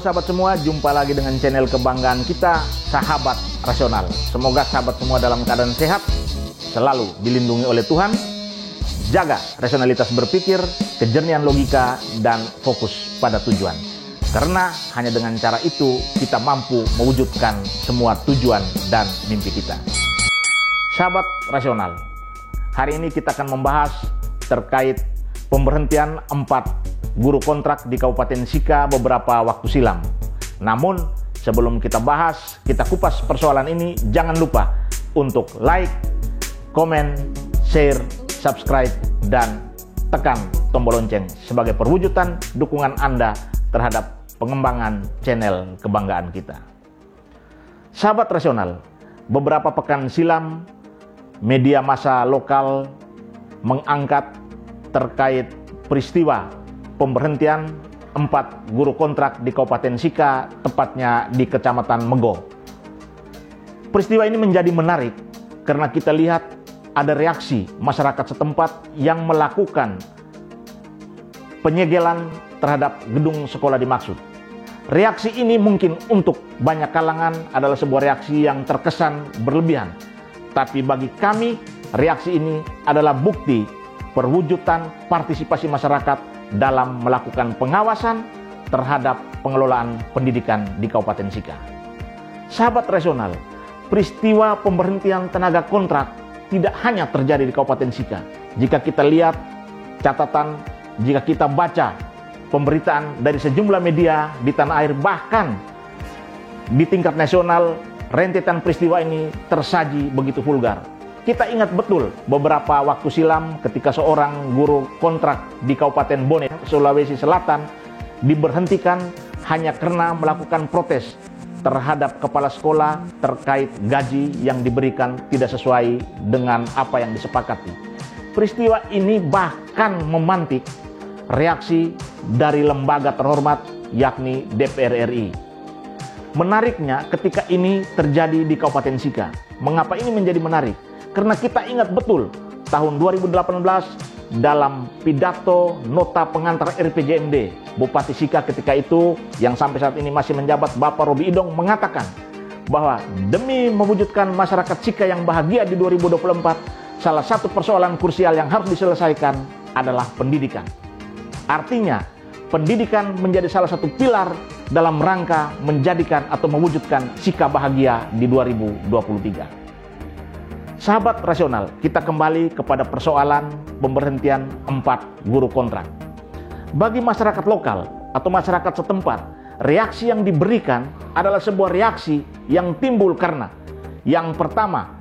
sahabat semua, jumpa lagi dengan channel kebanggaan kita, Sahabat Rasional. Semoga sahabat semua dalam keadaan sehat, selalu dilindungi oleh Tuhan, jaga rasionalitas berpikir, kejernihan logika, dan fokus pada tujuan. Karena hanya dengan cara itu kita mampu mewujudkan semua tujuan dan mimpi kita. Sahabat Rasional, hari ini kita akan membahas terkait pemberhentian 4 guru kontrak di Kabupaten Sika beberapa waktu silam. Namun sebelum kita bahas, kita kupas persoalan ini, jangan lupa untuk like, komen, share, subscribe, dan tekan tombol lonceng sebagai perwujudan dukungan Anda terhadap pengembangan channel kebanggaan kita. Sahabat Rasional, beberapa pekan silam media massa lokal mengangkat terkait peristiwa pemberhentian 4 guru kontrak di Kabupaten Sika, tepatnya di Kecamatan Mego. Peristiwa ini menjadi menarik karena kita lihat ada reaksi masyarakat setempat yang melakukan penyegelan terhadap gedung sekolah dimaksud. Reaksi ini mungkin untuk banyak kalangan adalah sebuah reaksi yang terkesan berlebihan. Tapi bagi kami, reaksi ini adalah bukti perwujudan partisipasi masyarakat dalam melakukan pengawasan terhadap pengelolaan pendidikan di Kabupaten Sika. Sahabat Rasional, peristiwa pemberhentian tenaga kontrak tidak hanya terjadi di Kabupaten Sika. Jika kita lihat catatan, jika kita baca pemberitaan dari sejumlah media di tanah air, bahkan di tingkat nasional, rentetan peristiwa ini tersaji begitu vulgar. Kita ingat betul beberapa waktu silam ketika seorang guru kontrak di Kabupaten Bone, Sulawesi Selatan diberhentikan hanya karena melakukan protes terhadap kepala sekolah terkait gaji yang diberikan tidak sesuai dengan apa yang disepakati. Peristiwa ini bahkan memantik reaksi dari lembaga terhormat yakni DPR RI. Menariknya ketika ini terjadi di Kabupaten Sika. Mengapa ini menjadi menarik? Karena kita ingat betul tahun 2018 dalam pidato nota pengantar RPJMD, Bupati Sika ketika itu yang sampai saat ini masih menjabat, Bapak Robi Idong, mengatakan bahwa demi mewujudkan masyarakat Sika yang bahagia di 2024, salah satu persoalan krusial yang harus diselesaikan adalah pendidikan. Artinya, pendidikan menjadi salah satu pilar dalam rangka menjadikan atau mewujudkan Sika bahagia di 2023. Sahabat Rasional, kita kembali kepada persoalan pemberhentian 4 guru kontrak. Bagi masyarakat lokal atau masyarakat setempat, reaksi yang diberikan adalah sebuah reaksi yang timbul karena yang pertama,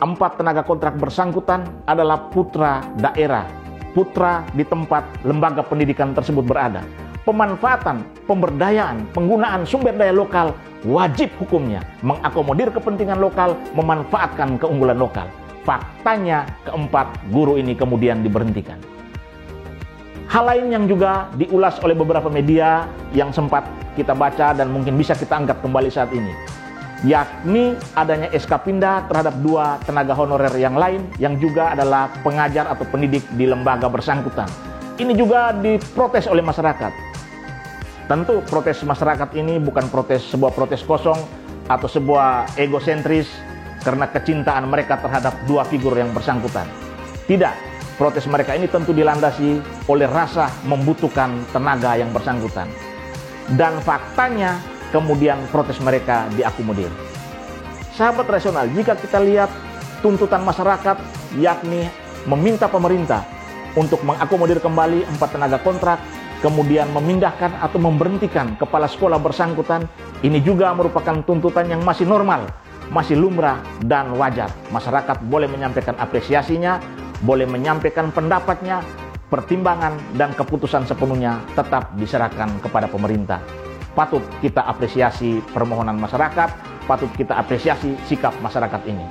4 tenaga kontrak bersangkutan adalah putra daerah, putra di tempat lembaga pendidikan tersebut berada. Pemanfaatan, pemberdayaan, penggunaan sumber daya lokal wajib hukumnya mengakomodir kepentingan lokal, memanfaatkan keunggulan lokal. Faktanya keempat guru ini kemudian diberhentikan. Hal lain yang juga diulas oleh beberapa media yang sempat kita baca dan mungkin bisa kita angkat kembali saat ini, yakni adanya SK pindah terhadap 2 tenaga honorer yang lain yang juga adalah pengajar atau pendidik di lembaga bersangkutan. Ini juga diprotes oleh masyarakat. Tentu protes masyarakat ini bukan sebuah protes kosong atau sebuah egosentris karena kecintaan mereka terhadap 2 figur yang bersangkutan. Tidak, protes mereka ini tentu dilandasi oleh rasa membutuhkan tenaga yang bersangkutan. Dan faktanya kemudian protes mereka diakomodir. Sahabat Rasional, jika kita lihat tuntutan masyarakat yakni meminta pemerintah untuk mengakomodir kembali 4 tenaga kontrak, kemudian memindahkan atau memberhentikan kepala sekolah bersangkutan, ini juga merupakan tuntutan yang masih normal, masih lumrah dan wajar. Masyarakat boleh menyampaikan apresiasinya, boleh menyampaikan pendapatnya, pertimbangan dan keputusan sepenuhnya tetap diserahkan kepada pemerintah. Patut kita apresiasi permohonan masyarakat, patut kita apresiasi sikap masyarakat ini.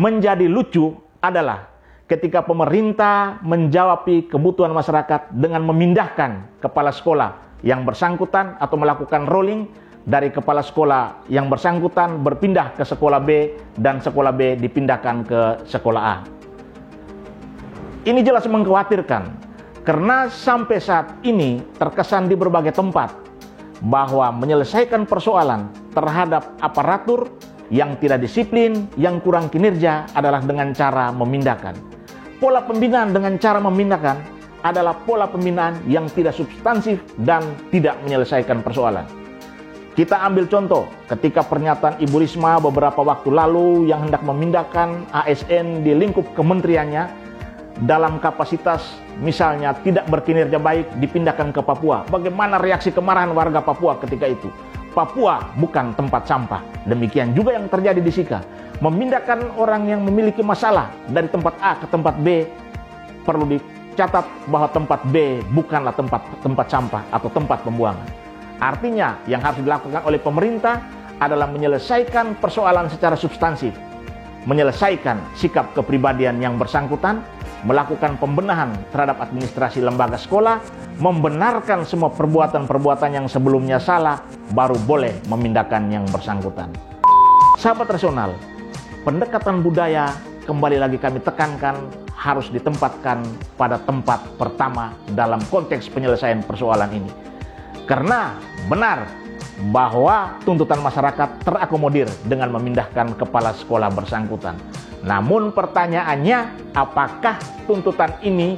Menjadi lucu adalah ketika pemerintah menjawab kebutuhan masyarakat dengan memindahkan kepala sekolah yang bersangkutan atau melakukan rolling dari kepala sekolah yang bersangkutan berpindah ke sekolah B dan sekolah B dipindahkan ke sekolah A. Ini jelas mengkhawatirkan karena sampai saat ini terkesan di berbagai tempat bahwa menyelesaikan persoalan terhadap aparatur yang tidak disiplin, yang kurang kinerja adalah dengan cara memindahkan. Pola pembinaan dengan cara memindahkan adalah pola pembinaan yang tidak substansif dan tidak menyelesaikan persoalan. Kita ambil contoh ketika pernyataan Ibu Risma beberapa waktu lalu yang hendak memindahkan ASN di lingkup kementeriannya dalam kapasitas misalnya tidak berkinerja baik dipindahkan ke Papua. Bagaimana reaksi kemarahan warga Papua ketika itu? Papua bukan tempat sampah. Demikian juga yang terjadi di Sika. Memindahkan orang yang memiliki masalah dari tempat A ke tempat B, perlu dicatat bahwa tempat B bukanlah tempat sampah atau tempat pembuangan. Artinya yang harus dilakukan oleh pemerintah adalah menyelesaikan persoalan secara substansif, menyelesaikan sikap kepribadian yang bersangkutan, melakukan pembenahan terhadap administrasi lembaga sekolah, membenarkan semua perbuatan-perbuatan yang sebelumnya salah, baru boleh memindahkan yang bersangkutan. Sahabat rasional, pendekatan budaya kembali lagi kami tekankan harus ditempatkan pada tempat pertama dalam konteks penyelesaian persoalan ini. Karena benar bahwa tuntutan masyarakat terakomodir dengan memindahkan kepala sekolah bersangkutan. Namun pertanyaannya, apakah tuntutan ini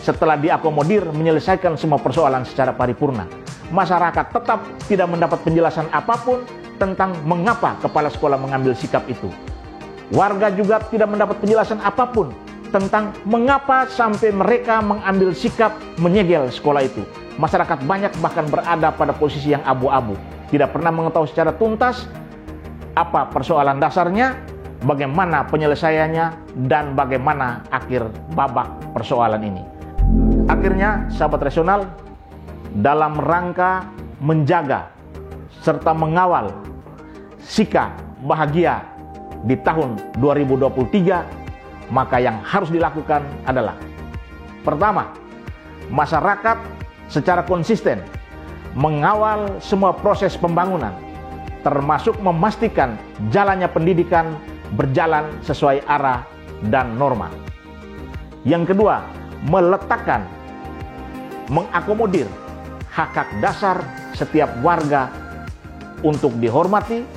setelah diakomodir menyelesaikan semua persoalan secara paripurna? Masyarakat tetap tidak mendapat penjelasan apapun tentang mengapa kepala sekolah mengambil sikap itu. Warga juga tidak mendapat penjelasan apapun tentang mengapa sampai mereka mengambil sikap menyegel sekolah itu. Masyarakat banyak bahkan berada pada posisi yang abu-abu, tidak pernah mengetahui secara tuntas apa persoalan dasarnya, bagaimana penyelesaiannya, dan bagaimana akhir babak persoalan ini. Akhirnya, sahabat rasional, dalam rangka menjaga serta mengawal Sika bahagia di tahun 2023, maka yang harus dilakukan adalah: pertama, masyarakat secara konsisten mengawal semua proses pembangunan, termasuk memastikan jalannya pendidikan berjalan sesuai arah dan norma. Yang kedua, meletakkan, mengakomodir hak-hak dasar setiap warga untuk dihormati,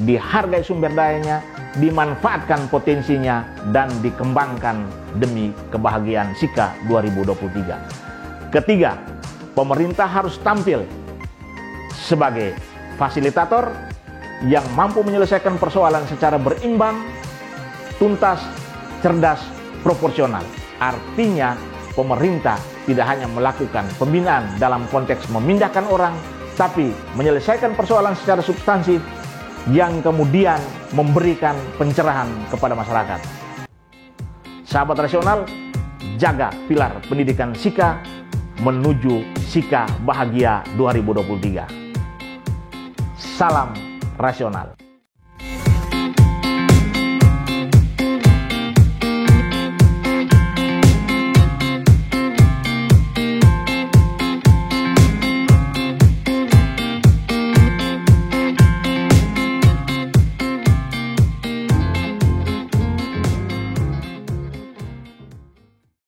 dihargai sumber dayanya, dimanfaatkan potensinya, dan dikembangkan demi kebahagiaan Sika 2023. Ketiga, pemerintah harus tampil sebagai fasilitator yang mampu menyelesaikan persoalan secara berimbang, tuntas, cerdas, proporsional. Artinya, pemerintah tidak hanya melakukan pembinaan dalam konteks memindahkan orang, tapi menyelesaikan persoalan secara substansif yang kemudian memberikan pencerahan kepada masyarakat. Sahabat rasional, jaga pilar pendidikan Sika menuju Sika bahagia 2023. Salam rasional.